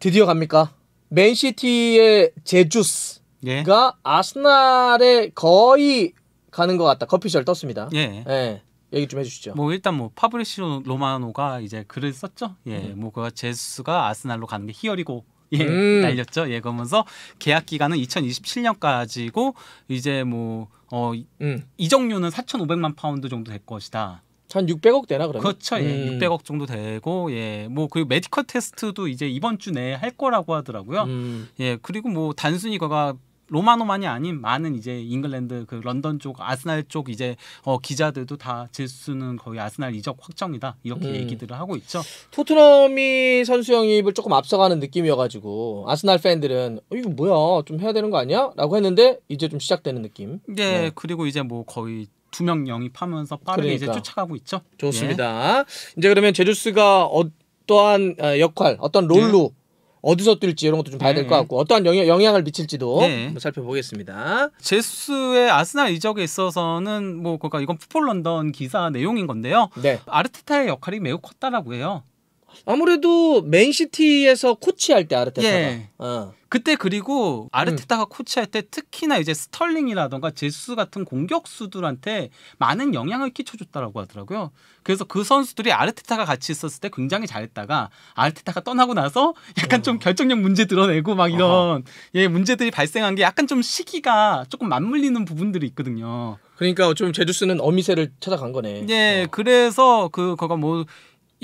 드디어 갑니까? 맨시티의 제주스가 예. 아스날에 거의 가는 것 같다. 커피셜 떴습니다. 예. 예. 얘기 좀 해주시죠. 뭐 일단 뭐 파브리시오 로마노가 이제 글을 썼죠. 예. 뭐 그 제수스가 아스날로 가는 게 희열이고. 예, 날렸죠. 예, 그러면서 계약 기간은 2027년까지고 이제 뭐 이적료는 4,500만 파운드 정도 될 것이다. 한 600억 되나 그러면? 그렇죠. 예, 600억 정도 되고 예, 뭐 그리고 메디컬 테스트도 이제 이번 주 내에 할 거라고 하더라고요. 예, 그리고 뭐 단순히 그가 로마노만이 아닌 많은 이제 잉글랜드 그 런던 쪽 아스날 쪽 이제 기자들도 다 제수는 거의 아스날 이적 확정이다 이렇게 얘기들을 하고 있죠. 토트넘이 선수 영입을 조금 앞서가는 느낌이어가지고 아스날 팬들은 이거 뭐야 좀 해야 되는 거 아니야? 라고 했는데 이제 좀 시작되는 느낌. 네, 그리고 이제 뭐 거의 2명 영입하면서 빠르게 그러니까. 이제 쫓아가고 있죠. 좋습니다. 예. 이제 그러면 제주스가 어떠한 역할, 어떤 롤로 어디서 뛸지 이런 것도 좀 봐야 될 것 같고 어떠한 영향을 미칠지도 한번 살펴보겠습니다. 제수스의 아스날 이적에 있어서는 뭐 그러니까 이건 풋볼 런던 기사 내용인 건데요. 네. 아르테타의 역할이 매우 컸다라고 해요. 아무래도 맨시티에서 코치할 때 아르테타가 예. 그때 그리고 아르테타가 코치할 때 특히나 이제 스털링이라던가 제수스 같은 공격수들한테 많은 영향을 끼쳐줬다라고 하더라고요. 그래서 그 선수들이 아르테타가 같이 있었을 때 굉장히 잘했다가 아르테타가 떠나고 나서 약간 좀 결정력 문제 드러내고 막 이런 예 문제들이 발생한 게 약간 좀 시기가 조금 맞물리는 부분들이 있거든요. 그러니까 좀 제주스는 어미새를 찾아간 거네. 예, 그래서 그거가 뭐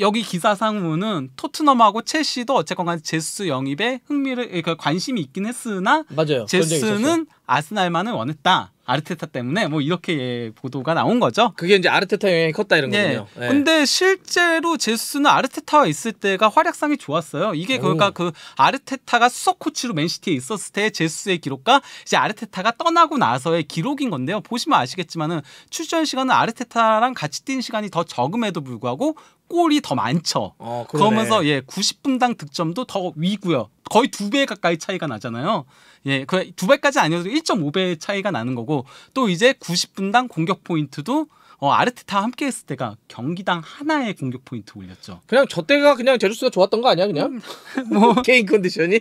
여기 기사 상무는 토트넘하고 첼시도 어쨌건 간에 제수스 영입에 그러니까 관심이 있긴 했으나 맞아요. 제수스는 아스날만을 원했다. 아르테타 때문에 뭐 이렇게 보도가 나온 거죠. 그게 이제 아르테타 영향이 컸다 이런 거군요. 네. 근데 실제로 제수스는 아르테타와 있을 때가 활약상이 좋았어요. 이게 그러니까 그 아르테타가 수석 코치로 맨시티에 있었을 때 제수스의 기록과 이제 아르테타가 떠나고 나서의 기록인 건데요. 보시면 아시겠지만은 출전 시간은 아르테타랑 같이 뛴 시간이 더 적음에도 불구하고 골이 더 많죠. 그러면서 90분당 득점도 더 위고요. 거의 2배 가까이 차이가 나잖아요. 예, 그 2배까지 아니어도 1.5배 차이가 나는 거고 또 이제 90분당 공격 포인트도 아르테타와 함께 했을 때가 경기당 하나의 공격 포인트 올렸죠. 그냥 저 때가 그냥 제주스가 좋았던 거 아니야 그냥? 뭐 개인 컨디션이?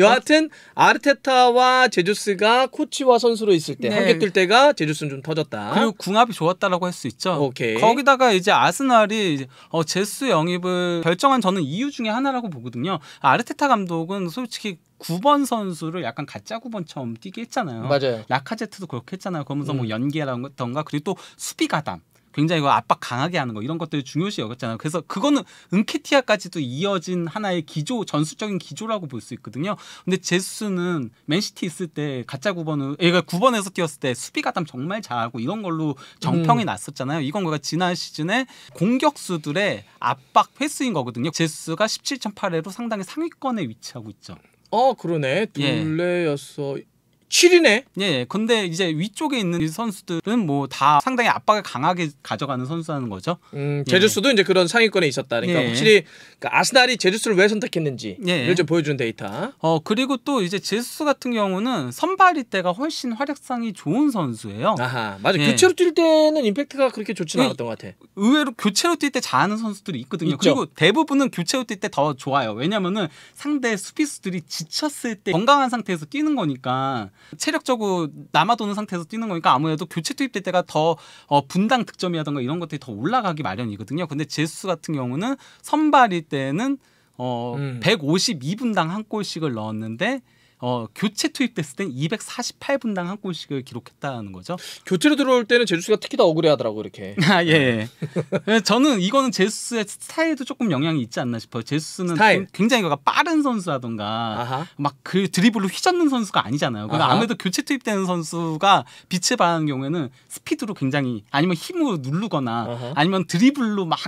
여하튼 아르테타와 제주스가 코치와 선수로 있을 때 함께 뛸 때가 제주스는 좀 터졌다. 그리고 궁합이 좋았다라고 할 수 있죠. 오케이. 거기다가 이제 아스날이 제수스 영입을 결정한 저는 이유 중에 하나라고 보거든요. 아르테타 감독은 솔직히 9번 선수를 약간 가짜 9번처럼 뛰게 했잖아요. 맞아요. 라카제트도 그렇게 했잖아요. 그러면서 뭐 연계라던가 그리고 또 수비 가담. 굉장히 압박 강하게 하는 거 이런 것들을 중요시 여겼잖아요. 그래서 그거는 은케티아까지도 이어진 하나의 기조, 전술적인 기조라고 볼 수 있거든요. 근데 제수스는 맨시티 있을 때 가짜 9번을 얘가 9번에서 뛰었을 때 수비 가담 정말 잘하고 이런 걸로 정평이 났었잖아요. 이건 그가 지난 시즌에 공격수들의 압박 횟수인 거거든요. 제수스가 17.8회로 상당히 상위권에 위치하고 있죠. 그러네. 둘레였어. 7이네. 예. 근데 이제 위쪽에 있는 이 선수들은 뭐 다 상당히 압박을 강하게 가져가는 선수라는 거죠. 제주스도 이제 그런 상위권에 있었다. 그러니까 확실히 그러니까 아스날이 제주스를 왜 선택했는지 이걸 좀 보여주는 데이터. 그리고 또 이제 제주스 같은 경우는 선발일 때가 훨씬 활약상이 좋은 선수예요. 아하, 맞아. 교체로 뛸 때는 임팩트가 그렇게 좋지는 않았던 것 같아. 의외로 교체로 뛸 때 잘하는 선수들이 있거든요. 있죠. 그리고 대부분은 교체로 뛸 때 더 좋아요. 왜냐면은 상대 수비수들이 지쳤을 때 건강한 상태에서 뛰는 거니까. 체력적으로 남아도는 상태에서 뛰는 거니까 아무래도 교체 투입될 때가 더 분당 득점이라던가 이런 것들이 더 올라가기 마련이거든요. 근데 제수스 같은 경우는 선발일 때는 152분당 한 골씩을 넣었는데 교체 투입됐을 땐 248분당 한 골씩을 기록했다는 거죠. 교체로 들어올 때는 제수스가 특히 더 억울해하더라고 이렇게. 예. 저는 이거는 제수스의 스타일도 조금 영향이 있지 않나 싶어요. 제수스는 굉장히 빠른 선수라던가 막 그 드리블로 휘젓는 선수가 아니잖아요. 그러니까 아무래도 교체 투입되는 선수가 빛을 발하는 경우에는 스피드로 굉장히 아니면 힘으로 누르거나 아니면 드리블로 막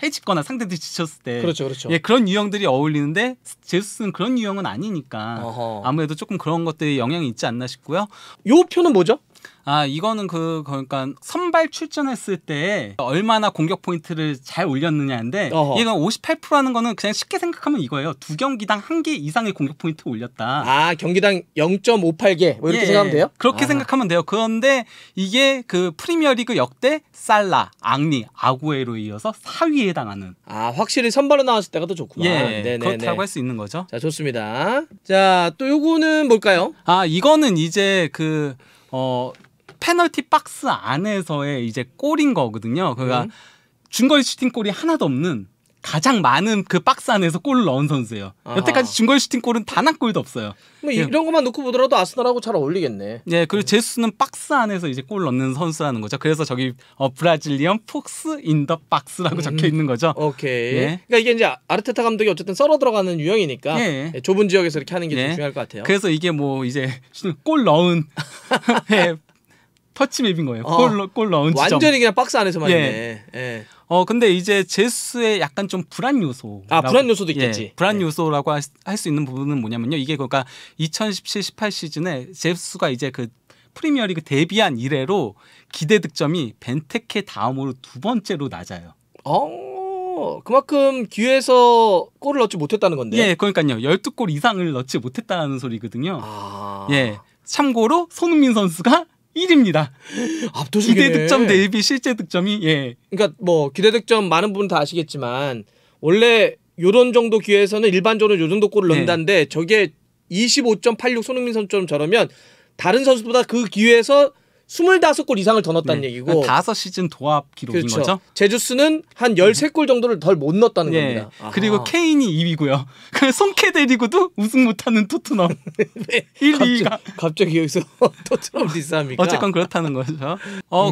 해집거나 상대들이 지쳤을 때 그렇죠. 예, 그런 유형들이 어울리는데 제수스는 그런 유형은 아니니까 아무래도 조금 그런 것들이 영향이 있지 않나 싶고요. 요 표는 뭐죠? 이거는 그러니까 선발 출전했을 때 얼마나 공격 포인트를 잘 올렸느냐인데 얘가 58%라는 거는 그냥 쉽게 생각하면 이거예요. 2경기당 1개 이상의 공격 포인트 올렸다. 경기당 0.58개 뭐 이렇게 생각하면 돼요? 그렇게 생각하면 돼요. 그런데 이게 그 프리미어리그 역대 살라, 앙리, 아구에로에 이어서 4위에 해당하는. 확실히 선발로 나왔을 때가 더 좋구나. 네네네. 그렇다고 할 수 있는 거죠. 자, 좋습니다. 자, 또 요거는 뭘까요? 이거는 이제 페널티 박스 안에서의 이제 골인 거거든요. 그러니까 중거리 슈팅 골이 하나도 없는 가장 많은 그 박스 안에서 골을 넣은 선수예요. 여태까지 중거리 슈팅 골은 단 한 골도 없어요. 뭐 이런 것만 놓고 보더라도 아스날하고 잘 어울리겠네. 그리고 제수스는 박스 안에서 이제 골 넣는 선수라는 거죠. 그래서 저기 브라질리언 폭스 인 더 박스라고 적혀 있는 거죠. 오케이. 그러니까 이게 이제 아르테타 감독이 어쨌든 썰어 들어가는 유형이니까 좁은 지역에서 이렇게 하는 게 좀 중요할 것 같아요. 그래서 이게 뭐 이제 골 넣은 터치맵인 거예요. 골 넣은 지점. 완전히 그냥 박스 안에서만 있네. 근데 이제 제수의 약간 좀 불안 요소. 불안 요소도 있겠지. 불안 요소라고 할 수 있는 부분은 뭐냐면요. 이게 그러니까 2017-18 시즌에 제수가 이제 그 프리미어리그 데뷔한 이래로 기대 득점이 벤테케 다음으로 2번째로 낮아요. 그만큼 기회에서 골을 넣지 못했다는 건데. 그러니까요. 12골 이상을 넣지 못했다는 소리거든요. 참고로 손흥민 선수가 1위입니다. 압도적이네. 기대 득점 대비 실제 득점이 그러니까 뭐 기대 득점 많은 분은 다 아시겠지만 원래 요런 정도 기회에서는 일반적으로 요 정도 골을 넣는다는데 저게 25.86 손흥민 선수처럼 저러면 다른 선수보다 그 기회에서 25골 이상을 더 넣었다는 얘기고 5시즌 도합 기록인 거죠. 제주스는 한 13골 정도를 덜 못 넣었다는 겁니다. 그리고 케인이 2위고요. 손케 데리고도 우승 못하는 토트넘 1, 2위가 갑자기 여기서 토트넘 디스합니까? 어쨌건 그렇다는 거죠.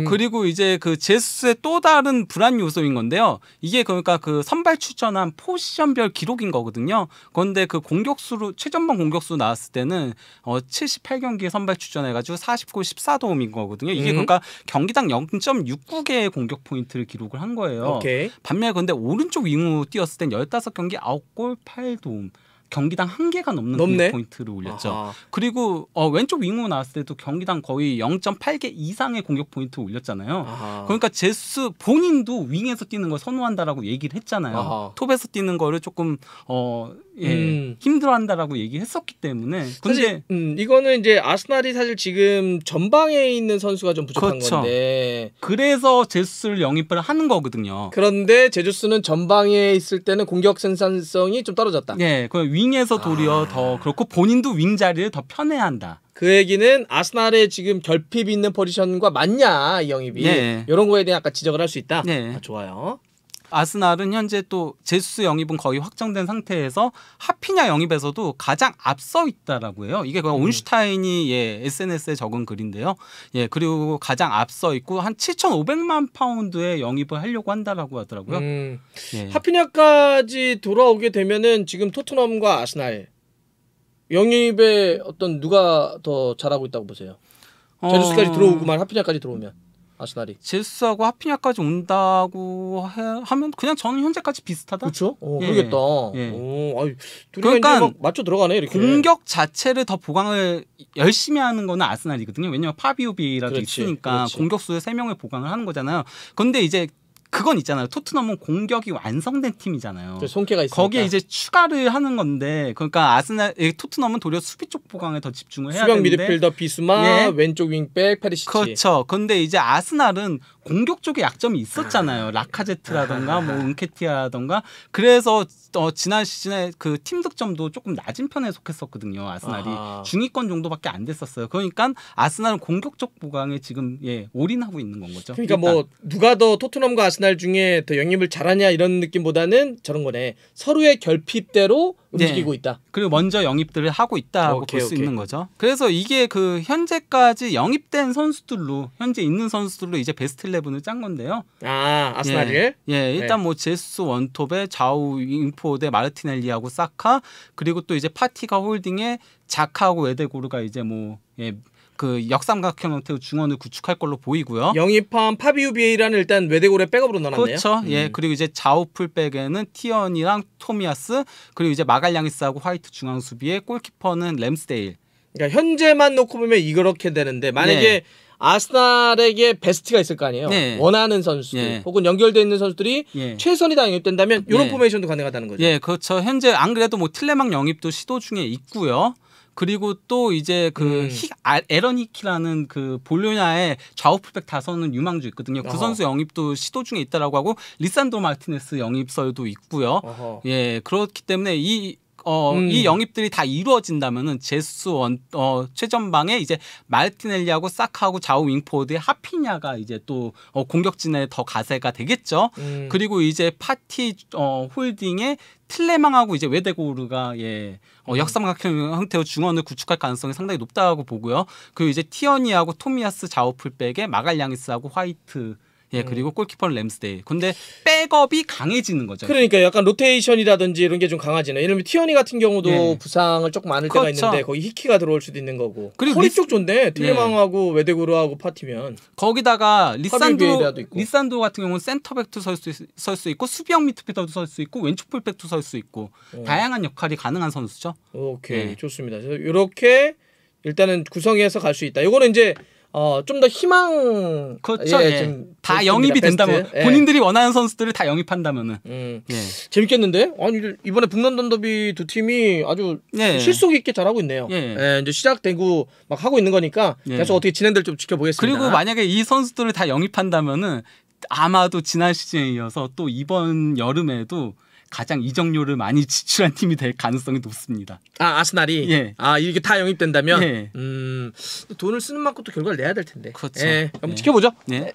그리고 이제 그 제수스의 또 다른 불안 요소인 건데요. 이게 그러니까 그 선발 출전한 포지션별 기록인 거거든요. 그런데 그 공격수로 최전방 공격수 나왔을 때는 78경기에 선발 출전해가지고 40골 14도움인 거. 거든요. 이게 그러니까 경기당 0.69개의 공격 포인트를 기록을 한 거예요. 반면에 근데 오른쪽 윙으로 뛰었을 땐 15경기 9골 8도움. 경기당 1개가 넘는 공격 포인트를 올렸죠. 그리고 왼쪽 윙으로 나왔을 때도 경기당 거의 0.8개 이상의 공격 포인트 올렸잖아요. 그러니까 제수 본인도 윙에서 뛰는 걸 선호한다라고 얘기를 했잖아요. 톱에서 뛰는 거를 조금 힘들어한다라고 얘기했었기 때문에. 근데 사실, 이거는 이제 아스날이 사실 지금 전방에 있는 선수가 좀 부족한 건데. 그래서 제수스를 영입을 하는 거거든요. 그런데 제주스는 전방에 있을 때는 공격 생산성이 좀 떨어졌다. 윙에서 도리어 더 그렇고 본인도 윙 자리를 더 편해한다. 그 얘기는 아스날에 지금 결핍이 있는 포지션과 맞냐 이 영입이 이런 거에 대해 아까 지적을 할 수 있다. 좋아요. 아스날은 현재 또 제수스 영입은 거의 확정된 상태에서 하피냐 영입에서도 가장 앞서 있다라고 해요. 이게 온슈타인이 SNS에 적은 글인데요. 그리고 가장 앞서 있고 한 7,500만 파운드의 영입을 하려고 한다라고 하더라고요. 하피냐까지 돌아오게 되면은 지금 토트넘과 아스날 영입에 누가 더 잘하고 있다고 보세요? 제주스까지 들어오고만 하피냐까지 들어오면. 아스날이 제수스하고 하피냐까지 온다고 하면 그냥 저는 현재까지 비슷하다. 그렇죠. 그러겠다. 둘이 그러니까 막 맞춰 들어가네 이렇게. 공격 자체를 더 보강을 열심히 하는 거는 아스날이거든요. 왜냐면 파비오 비에이라도 있으니까 공격수를 3명을 보강을 하는 거잖아요. 그런데 이제 그건 있잖아요. 토트넘은 공격이 완성된 팀이잖아요. 손캐가 있으니까. 거기에 이제 추가를 하는 건데, 그러니까 토트넘은 도리어 수비 쪽 보강에 더 집중을 해야 되는데. 수비형 미드필더 비수마, 왼쪽 윙백 페리시치. 그렇죠. 근데 이제 아스날은 공격 쪽에 약점이 있었잖아요. 라카제트라던가 뭐 은케티아라던가. 그래서 지난 시즌에 그 팀 득점도 조금 낮은 편에 속했었거든요. 아스날이 중위권 정도밖에 안 됐었어요. 그러니까 아스날은 공격 쪽 보강에 지금 올인하고 있는 건 거죠. 그러니까 일단. 뭐 누가 더 토트넘과 아스날 중에 더 영입을 잘하냐 이런 느낌보다는 저런 거네. 서로의 결핍대로 움직이고 있다. 그리고 먼저 영입들을 하고 있다고 볼 수 있는 거죠. 그래서 이게 그 현재까지 영입된 선수들로 현재 있는 선수들로 이제 베스트 11을 짠 건데요. 아스날을? 일단 뭐 제수스 원톱에 좌우 윙포드에 마르티넬리하고 사카 그리고 또 이제 파티가 홀딩에 자카하고 웨데고르가 이제 그 역삼각형 형태의 중원을 구축할 걸로 보이고요. 영입한 파비우 비에이라는 일단 웨데고르의 백업으로 넣어놨네요. 그렇죠. 그리고 이제 좌우 풀백에는 티언이랑 토미아스 그리고 이제 마갈량이스하고 화이트 중앙 수비에 골키퍼는 램스데일. 그러니까 현재만 놓고 보면 이렇게 되는데 만약에 아스날에게 베스트가 있을 거 아니에요. 네. 원하는 선수들 예. 혹은 연결되어 있는 선수들이 예. 최선이 다 영입된다면 이런 예. 포메이션도 가능하다는 거죠. 예, 그렇죠. 현재 안 그래도 뭐 틸레망 영입도 시도 중에 있고요. 그리고 또 이제 그 에런 히키라는 그 볼로냐의 좌우 풀백 다선은 유망주 있거든요. 그 선수 영입도 시도 중에 있다라고 하고 리산드로 마르티네스 영입설도 있고요. 어허. 예, 그렇기 때문에 이 영입들이 다 이루어진다면은 제수 최전방에 이제 마르티넬리하고 사카하고 좌우 윙포드의 하피냐가 이제 또 공격진에 더 가세가 되겠죠. 그리고 이제 파티 홀딩에 틸레망하고 이제 웨데고르가 역삼각형 형태의 중원을 구축할 가능성이 상당히 높다고 보고요. 그리고 이제 티어니하고 토미야스 좌우 풀백에 마갈량이스하고 화이트 그리고 골키퍼는 램스데일. 근데 백업이 강해지는 거죠. 그러니까 약간 로테이션이라든지 이런 게 좀 강하지네. 예를 들면 티어니 같은 경우도 부상을 조금 많을 때가 그렇죠. 있는데 거기 히키가 들어올 수도 있는 거고. 그리고 허리 쪽 좋네. 틸레망하고 웨데고르하고 파티면. 거기다가 비에이라도 있고. 리산드로 같은 경우는 센터백도 설 수 있고 수비형 미드필더도 설 수 있고 왼쪽 풀백도 설 수 있고 다양한 역할이 가능한 선수죠. 오케이. 좋습니다. 그래서 이렇게 일단은 구성해서 갈 수 있다. 이거는 이제 좀 더 희망 그렇죠. 좀 다 영입이 베스트. 된다면 본인들이 원하는 선수들을 다 영입한다면은 재밌겠는데? 아니 이번에 북런던 더비 두 팀이 아주 실속 있게 잘하고 있네요. 이제 시작되고 막 하고 있는 거니까 계속 어떻게 진행될지 좀 지켜보겠습니다. 그리고 만약에 이 선수들을 다 영입한다면은 아마도 지난 시즌에 이어서 또 이번 여름에도 가장 이적료를 많이 지출한 팀이 될 가능성이 높습니다. 아스날이? 이게 다 영입된다면? 돈을 쓰는 만큼 또 결과를 내야 될 텐데. 그렇죠. 한번 지켜보죠. 네.